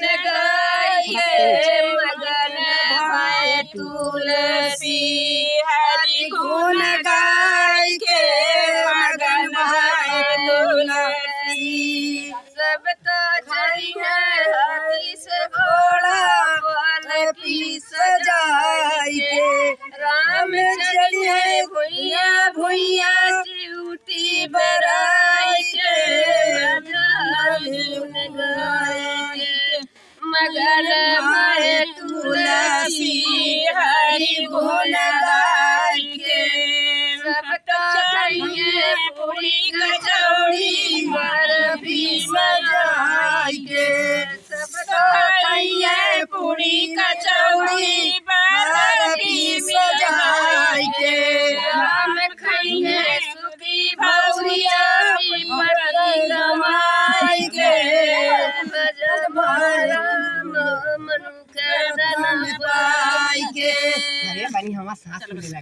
गुण गाइए मगन भय तुलसी हरि गुण गाय के मगन भय तुलसी सब तो जइए हाथी से घोड़ा बल पीस जाय के राम चलिए भुइया भुइया चिउटी बराई के गुण गाय के मगन भय तुलसी हरि गुण गाय के सब खाइए पूरी कचौड़ी बर्फी सजाई के सब खाइए पूरी कचौड़ी बर्फी सजाई के राम खाइए सुखी भौरिया पति कमाई के भजन राम मनु के धन पाई के। अरे बनी हमारा सास